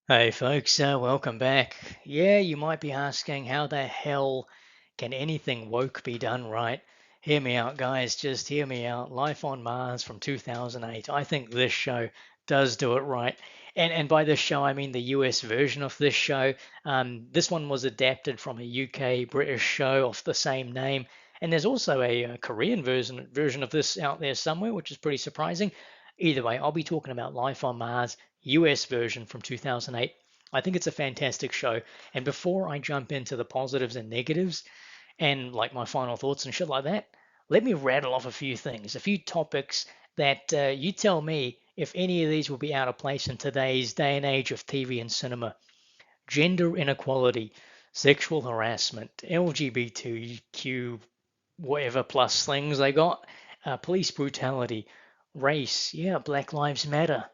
Hey folks, welcome back. Yeah, you might be asking how the hell can anything woke be done right? Hear me out, guys, just hear me out. Life on Mars from 2008. I think this show does do it right. And by this show, I mean the US version of this show. This one was adapted from a UK British show of the same name. And there's also a Korean version of this out there somewhere, which is pretty surprising. Either way, I'll be talking about Life on Mars US version from 2008. I think it's a fantastic show. And before I jump into the positives and negatives and like my final thoughts and shit like that, let me rattle off a few things, a few topics that you tell me if any of these will be out of place in today's day and age of TV and cinema. Gender inequality, sexual harassment, LGBTQ, whatever plus things they got, police brutality, race, yeah, Black Lives Matter,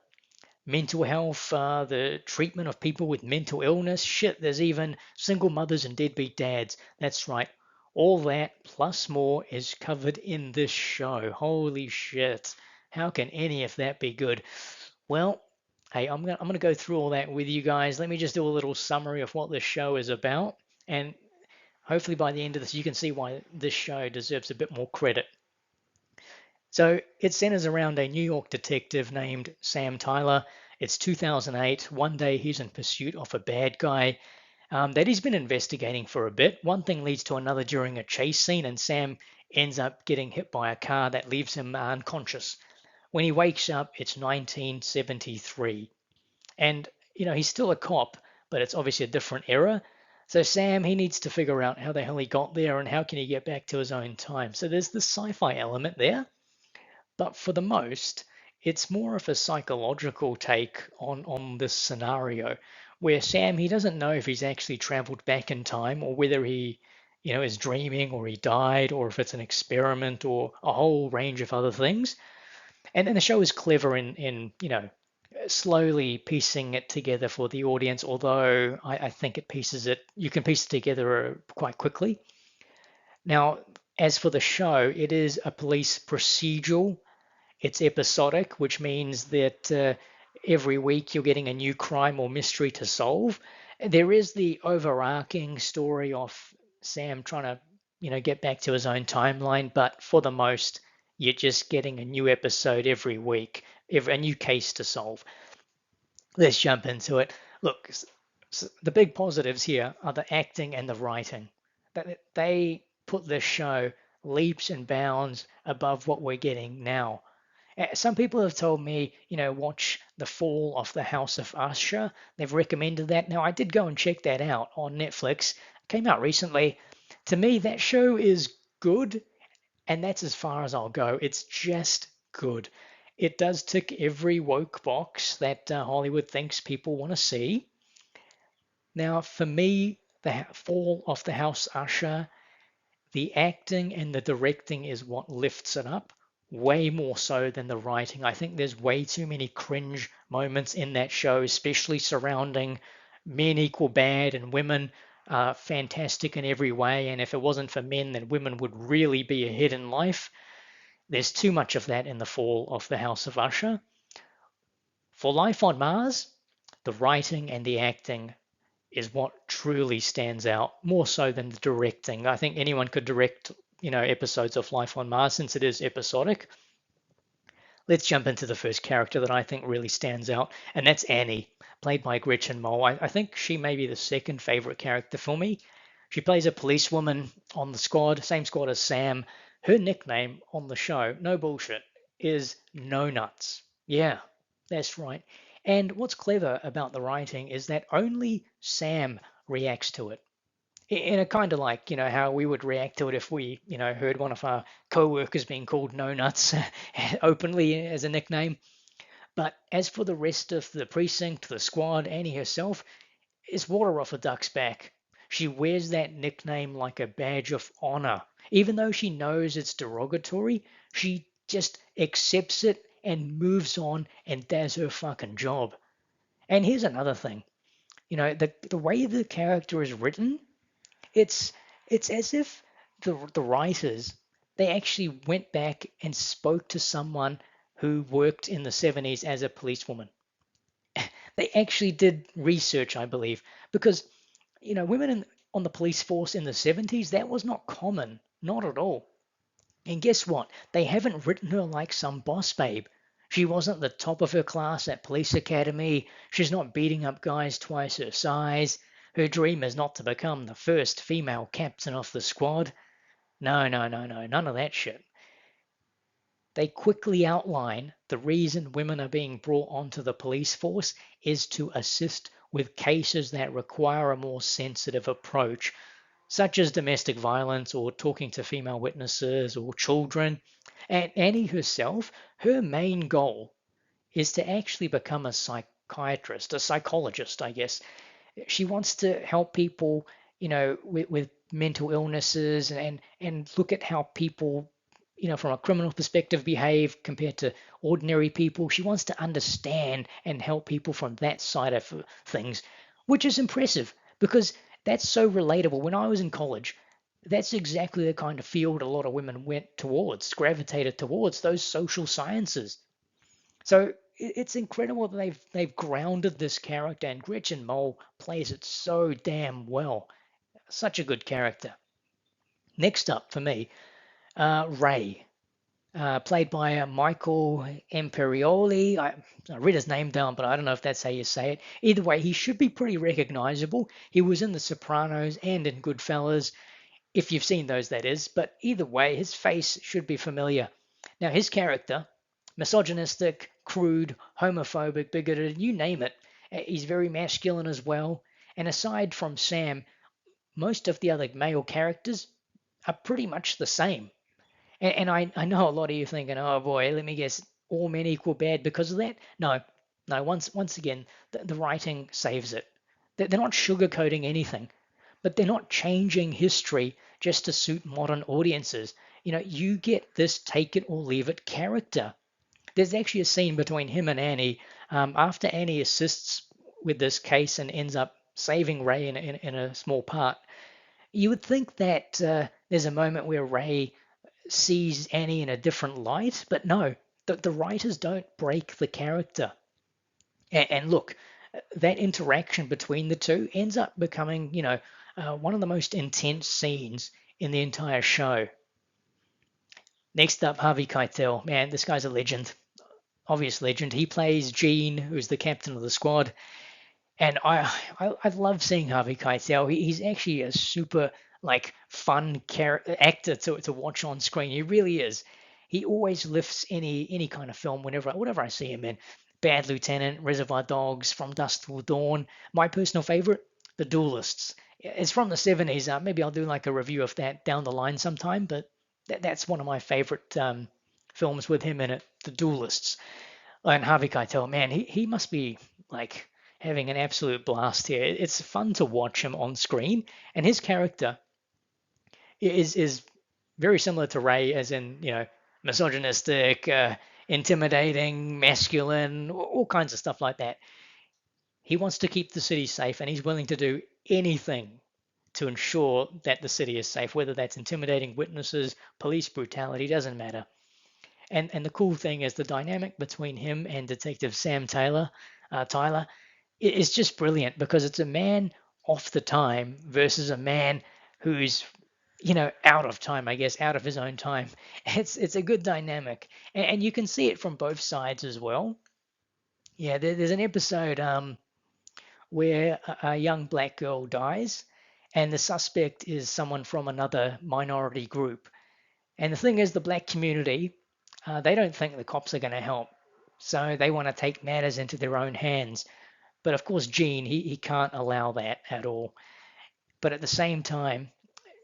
mental health, the treatment of people with mental illness. Shit, there's even single mothers and deadbeat dads. That's right. All that plus more is covered in this show. Holy shit. How can any of that be good? Well, hey, I'm gonna go through all that with you guys. Let me just do a little summary of what this show is about, and hopefully by the end of this, you can see why this show deserves a bit more credit. So it centers around a New York detective named Sam Tyler. It's 2008. One day he's in pursuit of a bad guy that he's been investigating for a bit. One thing leads to another during a chase scene, and Sam ends up getting hit by a car that leaves him unconscious. When he wakes up, it's 1973. And, he's still a cop, but it's obviously a different era. So Sam, he needs to figure out how the hell he got there and how can he get back to his own time. So there's the sci-fi element there. But for the most, it's more of a psychological take on this scenario where Sam, he doesn't know if he's actually traveled back in time or whether he, is dreaming or he died or if it's an experiment or a whole range of other things. And the show is clever in slowly piecing it together for the audience, although I think you can piece it together quite quickly. Now, as for the show, it is a police procedural. It's episodic, which means that every week you're getting a new crime or mystery to solve. There is the overarching story of Sam trying to, get back to his own timeline, but for the most, you're just getting a new episode every week, a new case to solve. Let's jump into it. Look, the big positives here are the acting and the writing. That they put this show leaps and bounds above what we're getting now. Some people have told me, watch The Fall of the House of Usher. They've recommended that. Now, I did go and check that out on Netflix. It came out recently. To me, that show is good, and that's as far as I'll go. It's just good. It does tick every woke box that Hollywood thinks people want to see. Now, for me, The Fall of the House Usher, the acting and the directing is what lifts it up way more so than the writing. I think there's way too many cringe moments in that show, especially surrounding men equal bad and women fantastic in every way. And if it wasn't for men, then women would really be ahead in life. There's too much of that in the fall of the House of Usher. For Life on Mars, the writing and the acting is what truly stands out more so than the directing. I think anyone could direct, episodes of Life on Mars since it is episodic. Let's jump into the first character that I think really stands out, and that's Annie, played by Gretchen Mol. I think she may be the second favorite character for me. She plays a policewoman on the squad, same squad as Sam. Her nickname on the show, no bullshit, is No Nuts. Yeah, that's right. And what's clever about the writing is that only Sam reacts to it in a kind of like how we would react to it if we heard one of our co-workers being called no nuts openly as a nickname. But as for the rest of the precinct, the squad, Annie herself is water off a duck's back. She wears that nickname like a badge of honor. Even though she knows it's derogatory, she just accepts it and moves on and does her fucking job. And here's another thing, the way the character is written, it's it's as if the writers, they actually went back and spoke to someone who worked in the 70s as a policewoman. They actually did research, I believe, because women on the police force in the 70s, that was not common, not at all. And guess what? They haven't written her like some boss babe. She wasn't the top of her class at police academy. She's not beating up guys twice her size. Her dream is not to become the first female captain of the squad. No, no, no, no, none of that shit. They quickly outline the reason women are being brought onto the police force is to assist with cases that require a more sensitive approach, such as domestic violence or talking to female witnesses or children. And Annie herself, her main goal is to actually become a psychiatrist, a psychologist, I guess. She wants to help people, with mental illnesses and look at how people, from a criminal perspective behave compared to ordinary people. She wants to understand and help people from that side of things, which is impressive because that's so relatable. When I was in college, that's exactly the kind of field a lot of women went towards, gravitated towards those social sciences. So it's incredible that they've grounded this character, and Gretchen Mol plays it so damn well. Such a good character. Next up for me, Ray, played by Michael Imperioli. I read his name down, but I don't know if that's how you say it. Either way, he should be pretty recognizable. He was in The Sopranos and in Goodfellas, if you've seen those, that is. But either way, his face should be familiar. Now, his character, misogynistic, crude, homophobic, bigoted, you name it. He's very masculine as well. And aside from Sam, most of the other male characters are pretty much the same. And I know a lot of you thinking, oh boy, let me guess, all men equal bad because of that. No, no. Once again, the writing saves it. They're not sugarcoating anything, but they're not changing history just to suit modern audiences. You get this take it or leave it character. There's actually a scene between him and Annie after Annie assists with this case and ends up saving Ray in a small part. You would think that there's a moment where Ray sees Annie in a different light, but no, the writers don't break the character. And look, that interaction between the two ends up becoming, one of the most intense scenes in the entire show. Next up, Harvey Keitel. Man, this guy's a legend. Obvious legend. He plays Gene, who's the captain of the squad. And I love seeing Harvey Keitel. He's actually a super fun actor to watch on screen. He really is. He always lifts any kind of film whatever I see him in. Bad Lieutenant, Reservoir Dogs, From Dusk Till Dawn. My personal favorite, The Duelists. It's from the 70s. Maybe I'll do like a review of that down the line sometime, but that's one of my favorite films with him in it, The Duelists. And Harvey Keitel, man, he must be like having an absolute blast here. It's fun to watch him on screen, and his character is very similar to Ray, as in misogynistic, intimidating, masculine, all kinds of stuff like that. He wants to keep the city safe, and he's willing to do anything to ensure that the city is safe, whether that's intimidating witnesses, police brutality, doesn't matter. And the cool thing is the dynamic between him and Detective Sam Tyler, is just brilliant because it's a man off the time versus a man who's out of time, I guess, out of his own time. It's a good dynamic, and you can see it from both sides as well. Yeah, there's an episode where a young black girl dies, and the suspect is someone from another minority group. And the thing is, the black community, they don't think the cops are going to help, so they want to take matters into their own hands. But of course, Gene, he can't allow that at all. But at the same time,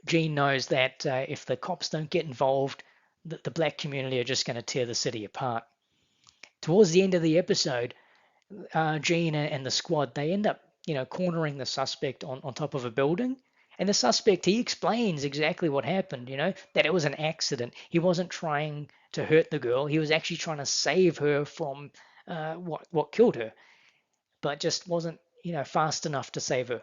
Gene knows that if the cops don't get involved, the black community are just going to tear the city apart. Towards the end of the episode, Gene and the squad, they end up, cornering the suspect on top of a building. And the suspect, he explains exactly what happened, that it was an accident. He wasn't trying to hurt the girl. He was actually trying to save her from what killed her, but just wasn't, fast enough to save her.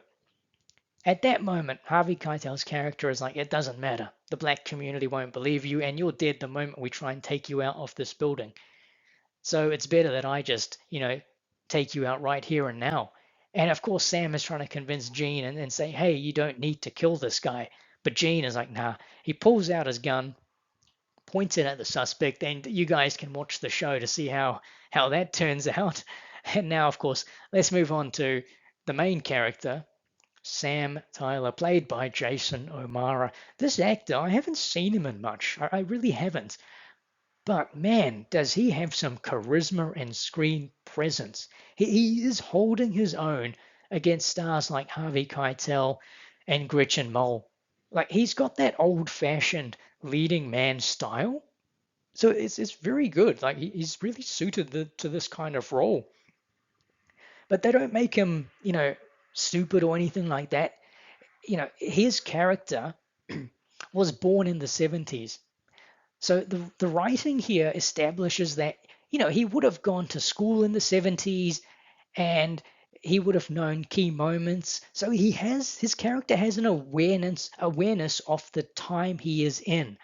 At that moment, Harvey Keitel's character is like, it doesn't matter. The black community won't believe you, and you're dead the moment we try and take you out of this building. So it's better that I just, take you out right here and now. And of course, Sam is trying to convince Gene and say, hey, you don't need to kill this guy. But Gene is like, nah. He pulls out his gun, points it at the suspect, and you guys can watch the show to see how that turns out. And now, of course, let's move on to the main character, Sam Tyler, played by Jason O'Mara. This actor, I haven't seen him in much. I really haven't. But man, does he have some charisma and screen presence. He is holding his own against stars like Harvey Keitel and Gretchen Mol. Like he's got that old-fashioned leading man style. So it's very good. Like he's really suited to this kind of role. But they don't make him, stupid or anything like that. His character was born in the 70s. So the writing here establishes that, he would have gone to school in the 70s and he would have known key moments. So his character has an awareness of the time he is in.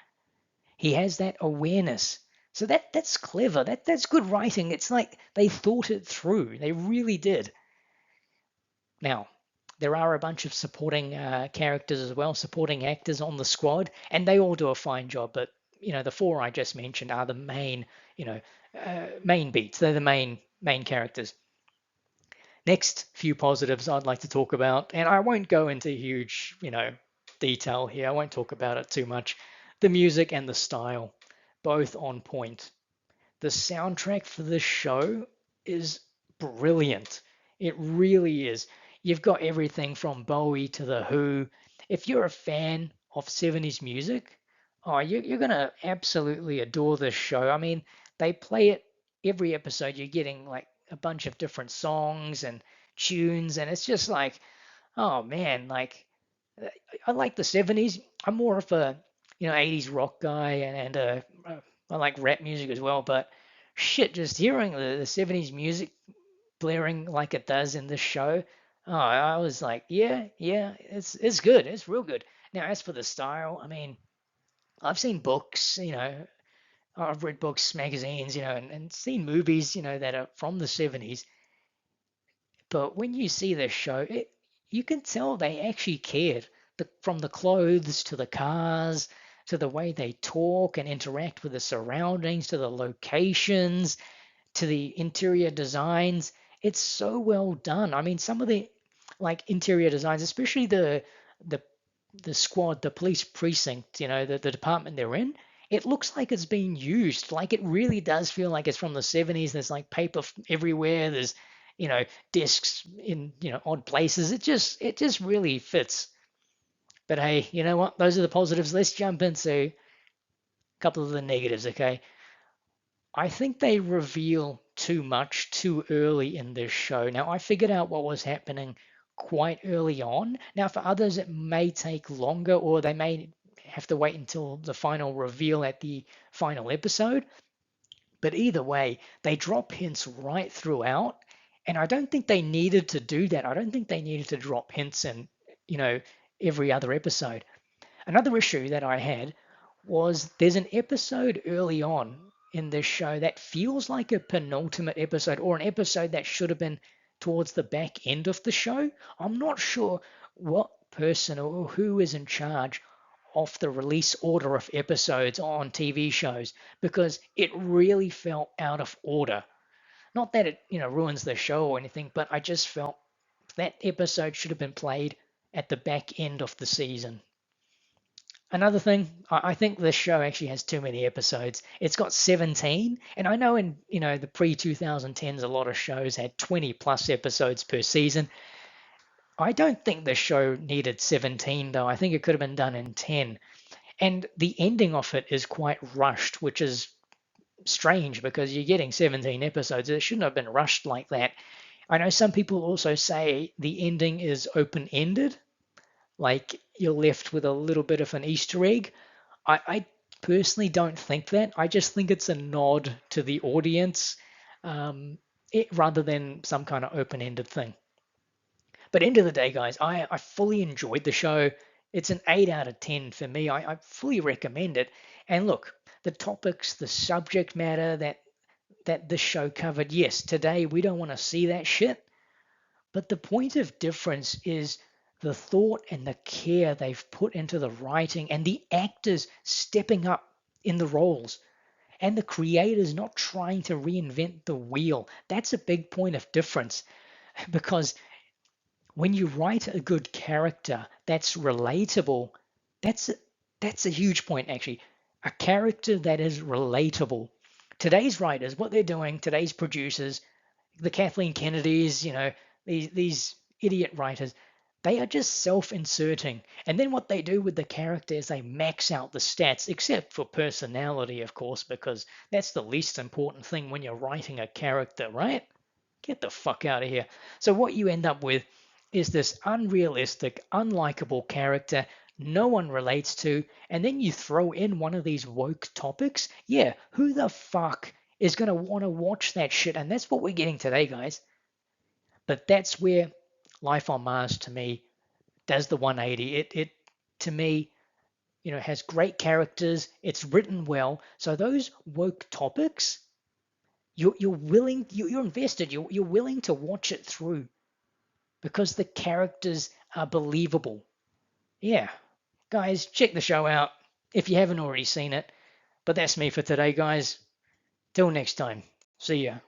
He has that awareness. So that's clever. That's good writing. It's like they thought it through. They really did. Now, there are a bunch of supporting characters as well, supporting actors on the squad, and they all do a fine job. But the four I just mentioned are the main beats. They're the main characters. Next few positives I'd like to talk about, and I won't go into huge, detail here. I won't talk about it too much. The music and the style, both on point. The soundtrack for this show is brilliant. It really is. You've got everything from Bowie to The Who. If you're a fan of 70s music, oh, you're going to absolutely adore this show. I mean, they play it every episode. You're getting like a bunch of different songs and tunes, and it's just like, oh man, like I like the 70s. I'm more of a 80s rock guy, and I like rap music as well. But shit, just hearing the 70s music blaring like it does in this show, oh, I was like, yeah, yeah, it's good. It's real good. Now, as for the style, I mean, I've seen books, I've read books, magazines, and seen movies, that are from the 70s. But when you see this show, you can tell they actually cared. From the clothes to the cars to the way they talk and interact with the surroundings to the locations to the interior designs. It's so well done. I mean, some of the like interior designs, especially the the squad, the police precinct, the department they're in, it looks like it's being used. Like it really does feel like it's from the 70s. There's like paper everywhere. There's, discs in, odd places. It just really fits. But hey, you know what? Those are the positives. Let's jump into a couple of the negatives, okay? I think they reveal too much too early in this show. Now, I figured out what was happening quite early on. Now, for others, it may take longer or they may have to wait until the final reveal at the final episode. But either way, they drop hints right throughout. And I don't think they needed to do that. I don't think they needed to drop hints in, you know, every other episode. Another issue that I had was there's an episode early on in this show that feels like a penultimate episode or an episode that should have been towards the back end of the show. I'm not sure what person or who is in charge of the release order of episodes on TV shows because it really felt out of order. Not that it, ruins the show or anything, but I just felt that episode should have been played at the back end of the season. Another thing, I think this show actually has too many episodes. It's got 17, and I know in the pre 2010s a lot of shows had 20 plus episodes per season. I don't think the show needed 17 though. I think it could have been done in 10. And the ending of it is quite rushed, which is strange because you're getting 17 episodes. It shouldn't have been rushed like that. I know some people also say the ending is open ended, like you're left with a little bit of an Easter egg. I personally don't think that. I just think it's a nod to the audience rather than some kind of open ended thing. But end of the day, guys, I fully enjoyed the show. It's an 8 out of 10 for me. I fully recommend it. And look, the topics, the subject matter that that this show covered. Yes, today we don't want to see that shit, but the point of difference is the thought and the care they've put into the writing and the actors stepping up in the roles and the creators not trying to reinvent the wheel. That's a big point of difference because when you write a good character that's relatable, that's that's a huge point actually. A character that is relatable. Today's writers, what they're doing, today's producers, the Kathleen Kennedys, these idiot writers, they are just self-inserting. And then what they do with the character is they max out the stats, except for personality, of course, because that's the least important thing when you're writing a character, right? Get the fuck out of here. So what you end up with is this unrealistic, unlikable character no one relates to, and then you throw in one of these woke topics. Yeah, who the fuck is going to want to watch that shit? And that's what we're getting today, guys. But that's where Life on Mars to me does the 180. It to me, has great characters. It's written well. So those woke topics, you're willing, you're invested. You're willing to watch it through because the characters are believable. Yeah, guys, check the show out if you haven't already seen it. But that's me for today, guys. Till next time. See ya.